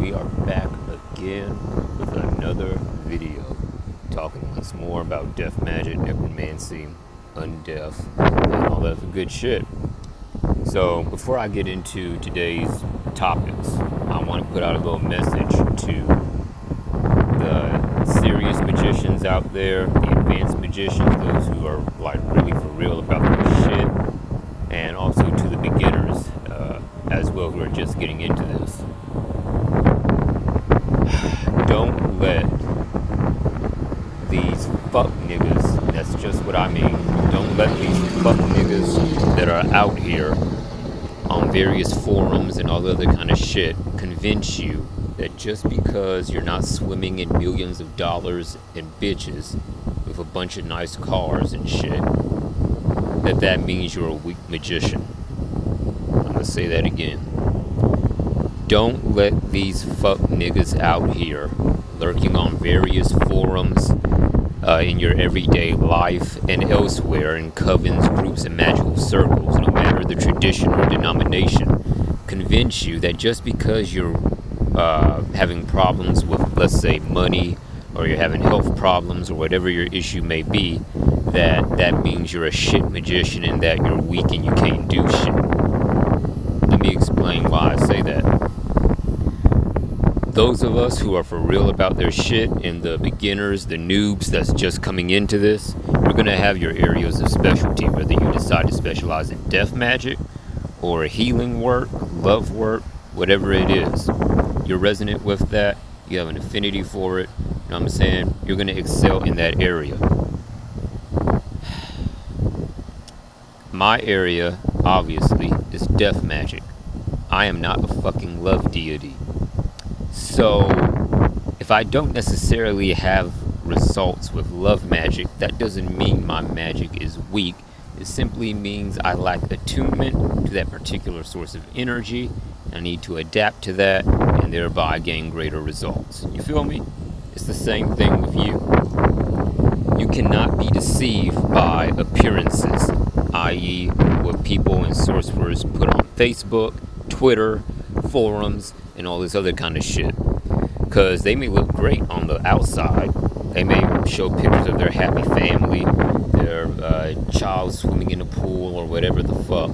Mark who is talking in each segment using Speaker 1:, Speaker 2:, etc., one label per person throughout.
Speaker 1: we are back again with another video talking once more about death magic, necromancy, undeath, and all that good shit. So before I get into today's topics, I want to put out a little message to the serious magicians out there, the advanced magicians, those who are like really for real about their shit, and also to the beginners as well who are just getting into this. Don't let these fuck niggas, that's just what I mean, don't let these fuck niggas that are out here on various forums and all the other kind of shit convince you that just because you're not swimming in millions of dollars and bitches with a bunch of nice cars and shit, that means you're a weak magician. I'm gonna say that again. Don't let these fuck niggas out here lurking on various forums in your everyday life and elsewhere in covens, groups, and magical circles, no matter the tradition or denomination, convince you that just because you're having problems with, let's say, money, or you're having health problems, or whatever your issue may be, that means you're a shit magician and that you're weak and you can't do shit. Let me explain why I say that. Those of us who are for real about their shit, and the beginners, the noobs that's just coming into this, you're going to have your areas of specialty, whether you decide to specialize in death magic or healing work, love work, whatever it is. You're resonant with that, you have an affinity for it, you know what I'm saying? You're going to excel in that area. My area, obviously, is death magic. I am not a fucking love deity. So, if I don't necessarily have results with love magic, that doesn't mean my magic is weak. It simply means I lack attunement to that particular source of energy. I need to adapt to that and thereby gain greater results. You feel me? It's the same thing with you. You cannot be deceived by appearances, i.e. what people and sorcerers put on Facebook, Twitter, forums, and all this other kind of shit. Because they may look great on the outside. They may show pictures of their happy family, their child swimming in a pool or whatever the fuck.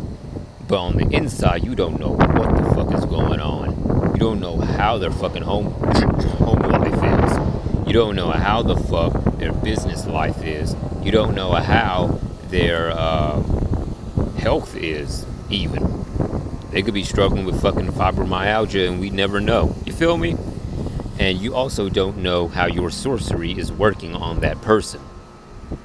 Speaker 1: But on the inside, you don't know what the fuck is going on. You don't know how their fucking home life is. You don't know how the fuck their business life is. You don't know how their health is, even. They could be struggling with fucking fibromyalgia and we never know. You feel me? And you also don't know how your sorcery is working on that person.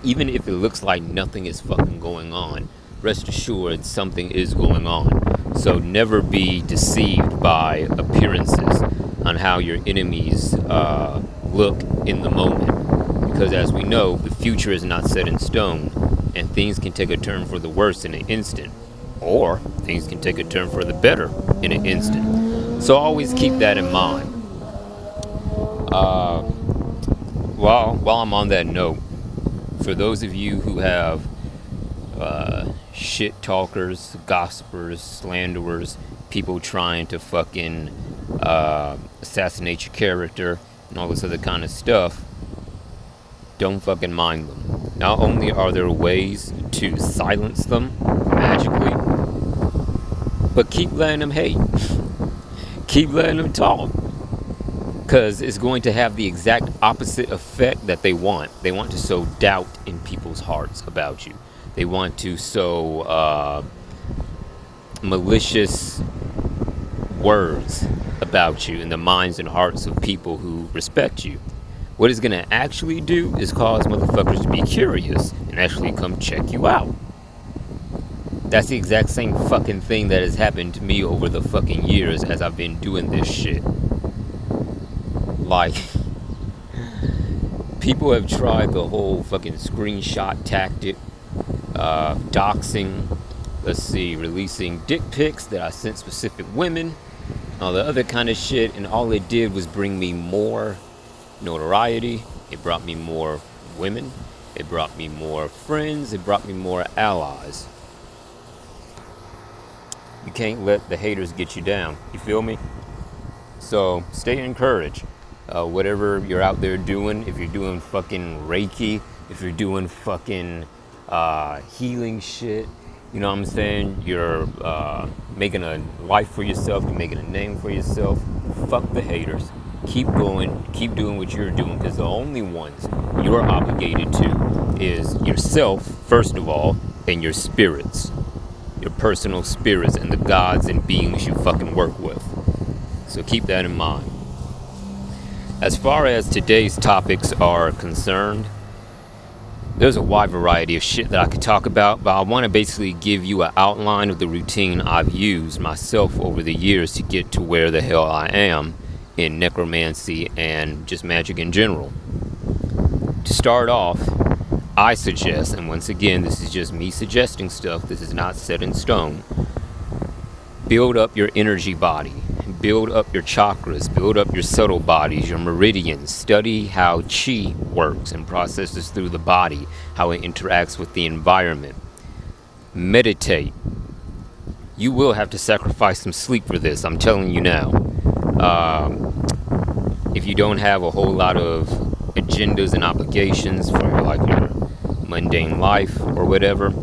Speaker 1: Even if it looks like nothing is fucking going on, rest assured something is going on. So never be deceived by appearances on how your enemies look in the moment. Because as we know, the future is not set in stone, and things can take a turn for the worse in an instant. Or things can take a turn for the better in an instant. So always keep that in mind. While I'm on that note, for those of you who have shit talkers, gossipers, slanderers, people trying to fucking assassinate your character and all this other kind of stuff, don't fucking mind them. Not only are there ways to silence them magically, but keep letting them hate. Keep letting them talk. Because it's going to have the exact opposite effect that they want. They want to sow doubt in people's hearts about you. They want to sow malicious words about you in the minds and hearts of people who respect you. What it's going to actually do is cause motherfuckers to be curious and actually come check you out. That's the exact same fucking thing that has happened to me over the fucking years as I've been doing this shit. Like, people have tried the whole fucking screenshot tactic, doxing, releasing dick pics that I sent specific women, all the other kind of shit, and all it did was bring me more notoriety. It brought me more women. It brought me more friends. It brought me more allies. You can't let the haters get you down. You feel me? So stay encouraged. Whatever you're out there doing, if you're doing fucking Reiki, if you're doing fucking healing shit, you know what I'm saying? You're making a life for yourself, you're making a name for yourself. Fuck the haters. Keep going, keep doing what you're doing, because the only ones you're obligated to is yourself, first of all, and your spirits. Your personal spirits and the gods and beings you fucking work with. So keep that in mind. As far as today's topics are concerned, there's a wide variety of shit that I could talk about, but I want to basically give you an outline of the routine I've used myself over the years to get to where the hell I am in necromancy and just magic in general. To start off, I suggest, and once again, this is just me suggesting stuff, this is not set in stone, build up your energy body. Build up your chakras, build up your subtle bodies, your meridians. Study how chi works and processes through the body, how it interacts with the environment. Meditate. You will have to sacrifice some sleep for this, I'm telling you now. If you don't have a whole lot of agendas and obligations for your mundane life or whatever,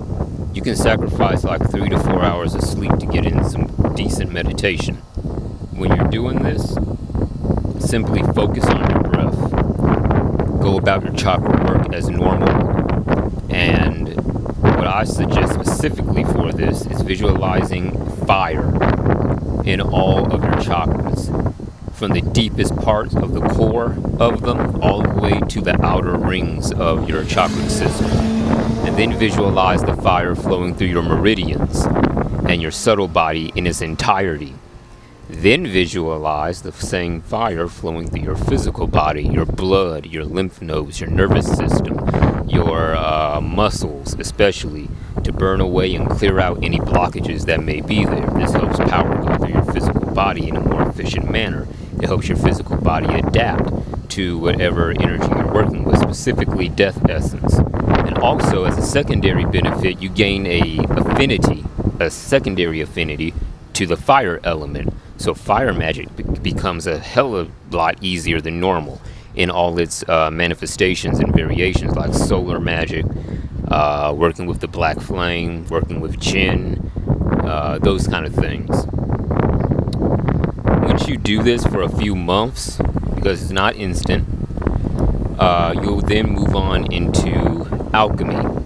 Speaker 1: you can sacrifice like 3 to 4 hours of sleep to get in some decent meditation. When you're doing this, simply focus on your breath. Go about your chakra work as normal. And what I suggest specifically for this is visualizing fire in all of your chakras. From the deepest parts of the core of them, all the way to the outer rings of your chakra system. And then visualize the fire flowing through your meridians and your subtle body in its entirety. Then visualize the same fire flowing through your physical body, your blood, your lymph nodes, your nervous system, your muscles especially, to burn away and clear out any blockages that may be there. This helps power go through your physical body in a more efficient manner. It helps your physical body adapt to whatever energy you're working with, specifically death essence. And also, as a secondary benefit, you gain a secondary affinity to the fire element. So fire magic becomes a hell of a lot easier than normal in all its manifestations and variations, like solar magic, working with the black flame, working with jinn, those kind of things. Once you do this for a few months, because it's not instant, you'll then move on into alchemy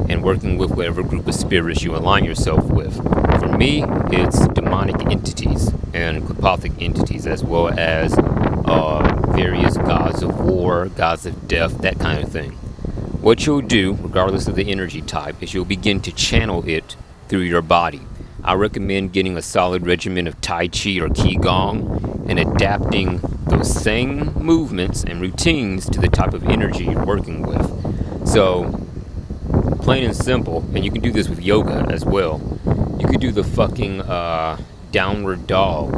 Speaker 1: and working with whatever group of spirits you align yourself with. For me, it's demonic entities and qliphothic entities, as well as various gods of war, gods of death, that kind of thing. What you'll do, regardless of the energy type, is you'll begin to channel it through your body. I recommend getting a solid regimen of Tai Chi or Qigong and adapting those same movements and routines to the type of energy you're working with. So, plain and simple, and you can do this with yoga as well. You could do the fucking downward dog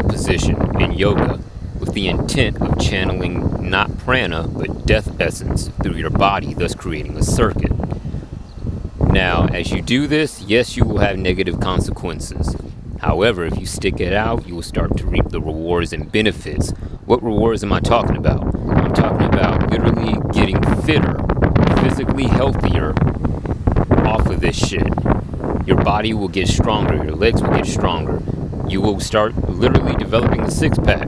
Speaker 1: position in yoga with the intent of channeling not prana but death essence through your body, thus creating a circuit. Now, as you do this, yes, you will have negative consequences. However, if you stick it out, you will start to reap the rewards and benefits. What rewards am I talking about? I'm talking about literally getting fitter, physically healthier off of this shit. Your body will get stronger, your legs will get stronger. You will start literally developing a six-pack.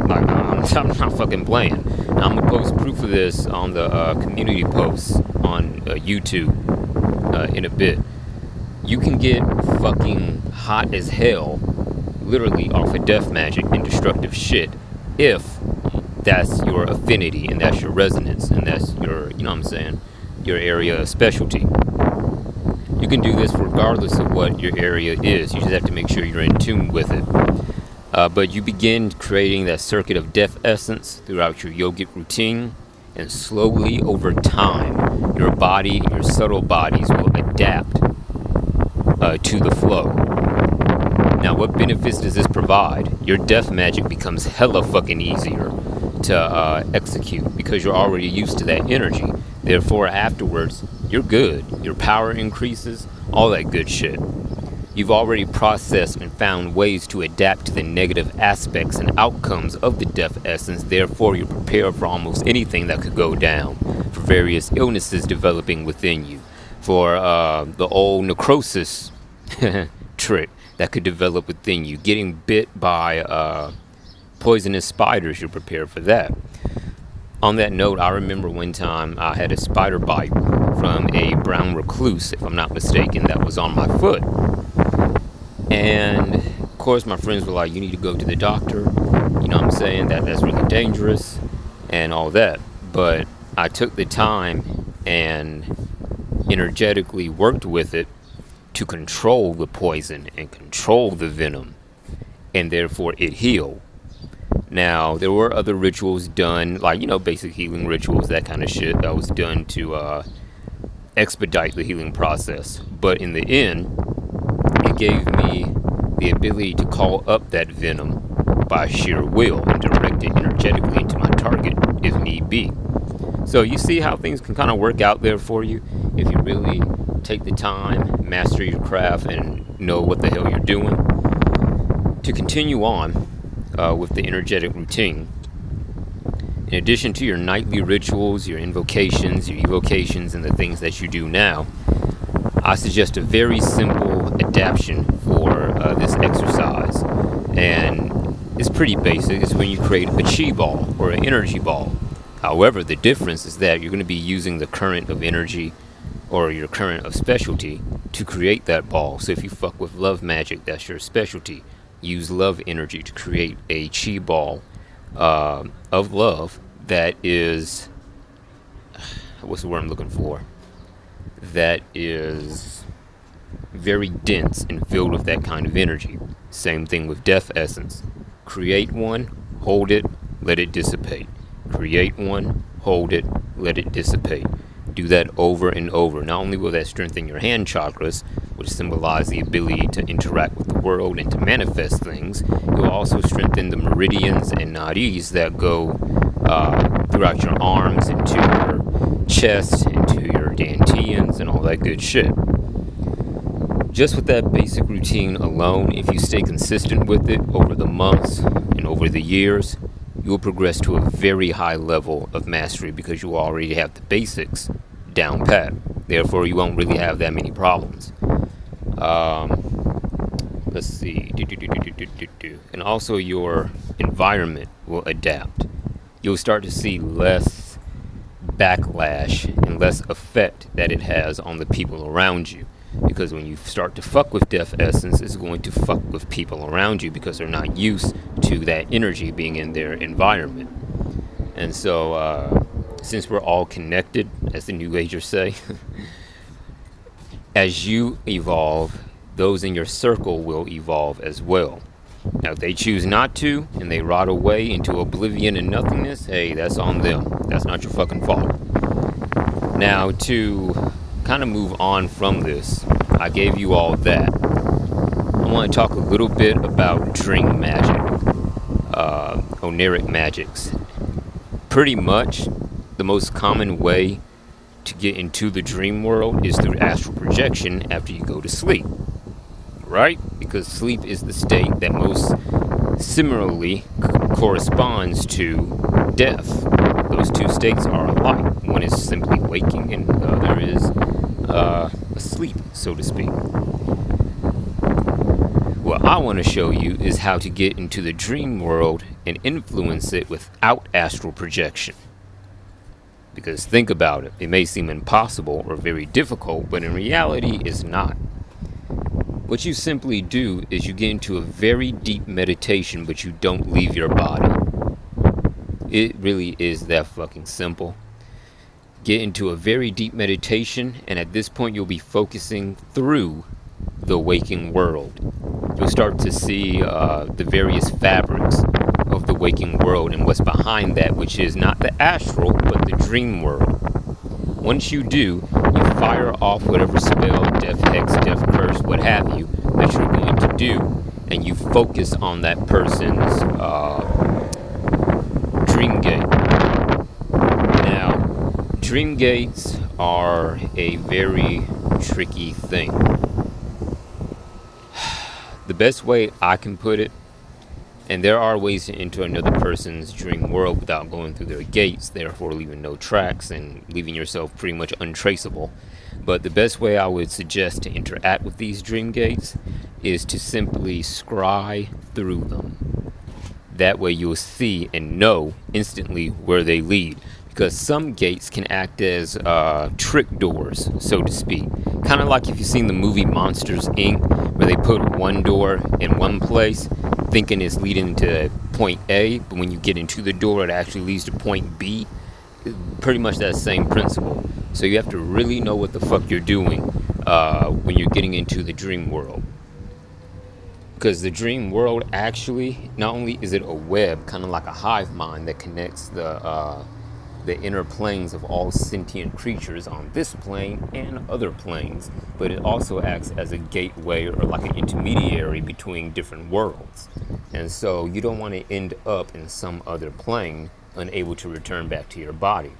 Speaker 1: Like, I'm not fucking playing. Now, I'm gonna post proof of this on the community posts on YouTube in a bit. You can get fucking hot as hell, literally off of death magic and destructive shit, if that's your affinity and that's your resonance and that's your, you know what I'm saying, your area of specialty. You can do this regardless of what your area is. You just have to make sure you're in tune with it. But you begin creating that circuit of death essence throughout your yogic routine, and slowly over time, your body and your subtle bodies will adapt to the flow. Now, what benefits does this provide? Your death magic becomes hella fucking easier to execute because you're already used to that energy. Therefore, afterwards, you're good. Your power increases, all that good shit. You've already processed and found ways to adapt to the negative aspects and outcomes of the death essence. Therefore, you're prepared for almost anything that could go down, for various illnesses developing within you, for the old necrosis trick that could develop within you. Getting bit by poisonous spiders, you're prepared for that. On that note, I remember one time I had a spider bite from a brown recluse, if I'm not mistaken, that was on my foot. And of course my friends were like, you need to go to the doctor, you know what I'm saying, that's really dangerous and all that. But I took the time and energetically worked with it to control the poison and control the venom, and therefore it healed. Now, there were other rituals done, like, you know, basic healing rituals, that kind of shit that was done to expedite the healing process. But in the end, it gave me the ability to call up that venom by sheer will and direct it energetically into my target if need be. So you see how things can kind of work out there for you if you really take the time, master your craft, and know what the hell you're doing. To continue on with the energetic routine, in addition to your nightly rituals, your invocations, your evocations, and the things that you do now, I suggest a very simple adaptation for this exercise. And it's pretty basic. It's when you create a chi ball or an energy ball. However, the difference is that you're going to be using the current of energy or your current of specialty to create that ball. So if you fuck with love magic, that's your specialty. Use love energy to create a chi ball of love that is, what's the word I'm looking for? That is very dense and filled with that kind of energy. Same thing with death essence. Create one, hold it, let it dissipate. Create one, hold it, let it dissipate. Do that over and over. Not only will that strengthen your hand chakras, which symbolize the ability to interact with the world and to manifest things, it will also strengthen the meridians and nadis that go throughout your arms, into your chest, into your dantians, and all that good shit. Just with that basic routine alone, if you stay consistent with it over the months and over the years, you will progress to a very high level of mastery because you already have the basics down pat. Therefore, you won't really have that many problems. Let's see. And also your environment will adapt. You'll start to see less backlash and less effect that it has on the people around you. Because when you start to fuck with death essence, it's going to fuck with people around you because they're not used to that energy being in their environment. And so, since we're all connected, as the New Agers say, as you evolve, those in your circle will evolve as well. Now, if they choose not to, and they rot away into oblivion and nothingness, hey, that's on them. That's not your fucking fault. Now, to kind of move on from this, I gave you all that. I want to talk a little bit about dream magic, Oneiromancy magics. Pretty much the most common way to get into the dream world is through astral projection after you go to sleep, right? Because sleep is the state that most similarly corresponds to death. Those two states are alike. One is simply waking and the other is asleep, so to speak. What I want to show you is how to get into the dream world and influence it without astral projection. Because think about it, it may seem impossible or very difficult, but in reality it's not. What you simply do is you get into a very deep meditation, but you don't leave your body. It really is that fucking simple. Get into a very deep meditation, and at this point you'll be focusing through the waking world. You'll start to see the various fabrics of the waking world and what's behind that, which is not the astral, but the dream world. Once you do, you fire off whatever spell, death hex, death curse, what have you, that you're going to do, and you focus on that person's dream gate. Now, dream gates are a very tricky thing. best way I can put it, and there are ways to enter another person's dream world without going through their gates, therefore leaving no tracks and leaving yourself pretty much untraceable. But the best way I would suggest to interact with these dream gates is to simply scry through them. That way you'll see and know instantly where they lead. Because some gates can act as trick doors, so to speak. Kind of like if you've seen the movie Monsters, Inc., where they put one door in one place, thinking it's leading to point A, but when you get into the door, it actually leads to point B. Pretty much that same principle. So you have to really know what the fuck you're doing when you're getting into the dream world. Because the dream world actually, not only is it a web, kind of like a hive mind that connects the inner planes of all sentient creatures on this plane and other planes, but it also acts as a gateway or like an intermediary between different worlds. And so you don't want to end up in some other plane unable to return back to your body.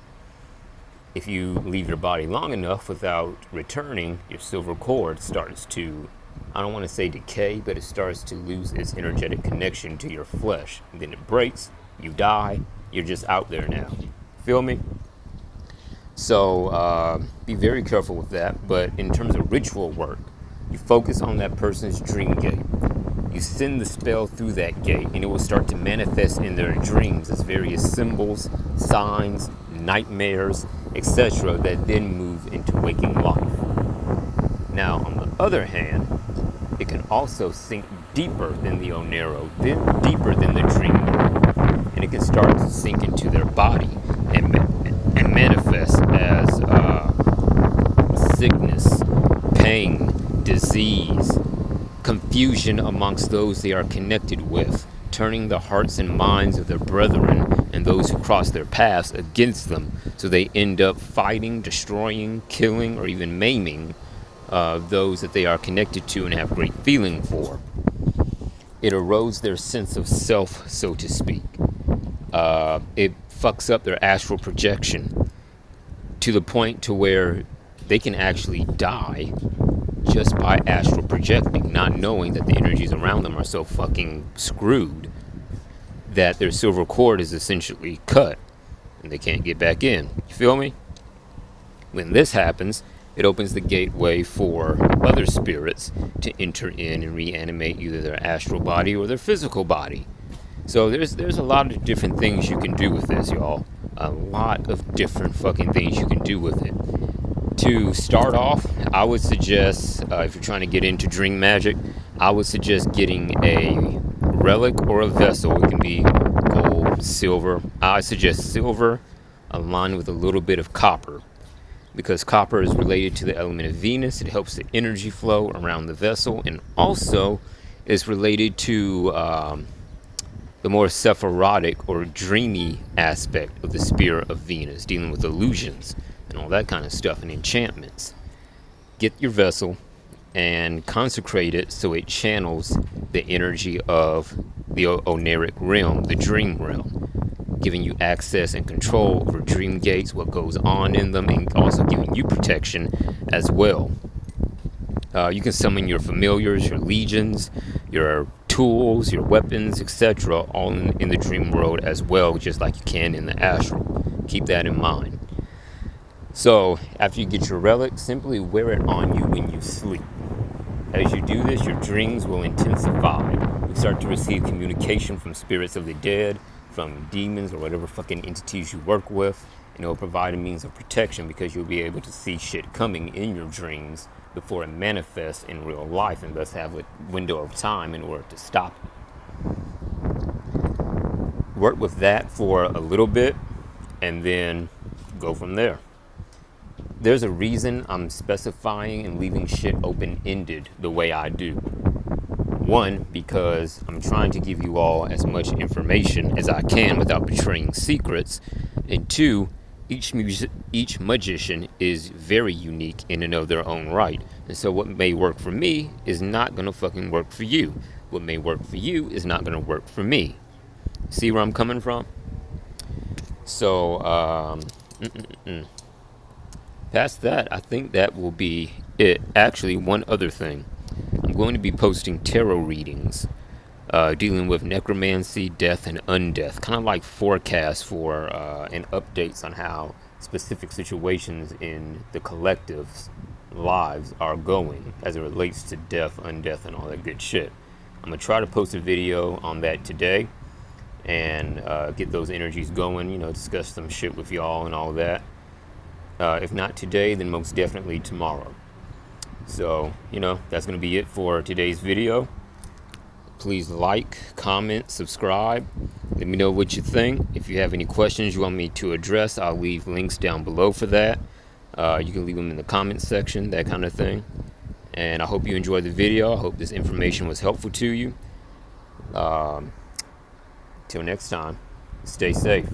Speaker 1: If you leave your body long enough without returning, your silver cord starts to, I don't want to say decay, but it starts to lose its energetic connection to your flesh. And then it breaks, you die, you're just out there now. Feel me? So be very careful with that. But in terms of ritual work, you focus on that person's dream gate. You send the spell through that gate, and it will start to manifest in their dreams as various symbols, signs, nightmares, etc. that then move into waking life. Now, on the other hand, it can also sink deeper than the Onero, then deeper than the dream world, and it can start to sink into their body and manifest as sickness, pain, disease, confusion amongst those they are connected with, turning the hearts and minds of their brethren and those who cross their paths against them, so they end up fighting, destroying, killing, or even maiming those that they are connected to and have great feeling for. It erodes their sense of self, so to speak. It fucks up their astral projection to the point to where they can actually die just by astral projecting, not knowing that the energies around them are so fucking screwed that their silver cord is essentially cut and they can't get back in. You feel me? When this happens, it opens the gateway for other spirits to enter in and reanimate either their astral body or their physical body. So there's a lot of different things you can do with this, y'all. A lot of different fucking things you can do with it. To start off, I would suggest, if you're trying to get into dream magic, I would suggest getting a relic or a vessel. It can be gold, silver. I suggest silver aligned with a little bit of copper, because copper is related to the element of Venus. It helps the energy flow around the vessel, and also is related to the more sephirotic or dreamy aspect of the spirit of Venus, dealing with illusions and all that kind of stuff and enchantments. Get your vessel and consecrate it so it channels the energy of the Oneric realm, the dream realm, giving you access and control over dream gates, what goes on in them, and also giving you protection as well. You can summon your familiars, your legions, your tools, your weapons, etc., all in the dream world as well, just like you can in the astral. Keep that in mind. So, after you get your relic, simply wear it on you when you sleep. As you do this, your dreams will intensify. You start to receive communication from spirits of the dead, from demons or whatever fucking entities you work with, and it will provide a means of protection because you'll be able to see shit coming in your dreams before it manifests in real life, and thus have a window of time in order to stop it. Work with that for a little bit and then go from there. There's a reason I'm specifying and leaving shit open-ended the way I do. One, because I'm trying to give you all as much information as I can without betraying secrets. And two, each magician is very unique in and of their own right. And so what may work for me is not going to fucking work for you. What may work for you is not going to work for me. See where I'm coming from? So, past that, I think that will be it. Actually, one other thing. I'm going to be posting tarot readings dealing with necromancy, death, and undeath, kind of like forecasts for and updates on how specific situations in the collective's lives are going as it relates to death, undeath, and all that good shit. I'm gonna try to post a video on that today and get those energies going, you know, discuss some shit with y'all and all that. If not today, then most definitely tomorrow. So, you know, that's gonna be it for today's video. Please like, comment, subscribe. Let me know what you think. If you have any questions you want me to address, I'll leave links down below for that. You can leave them in the comments section, that kind of thing. And I hope you enjoyed the video. I hope this information was helpful to you. Till next time, stay safe.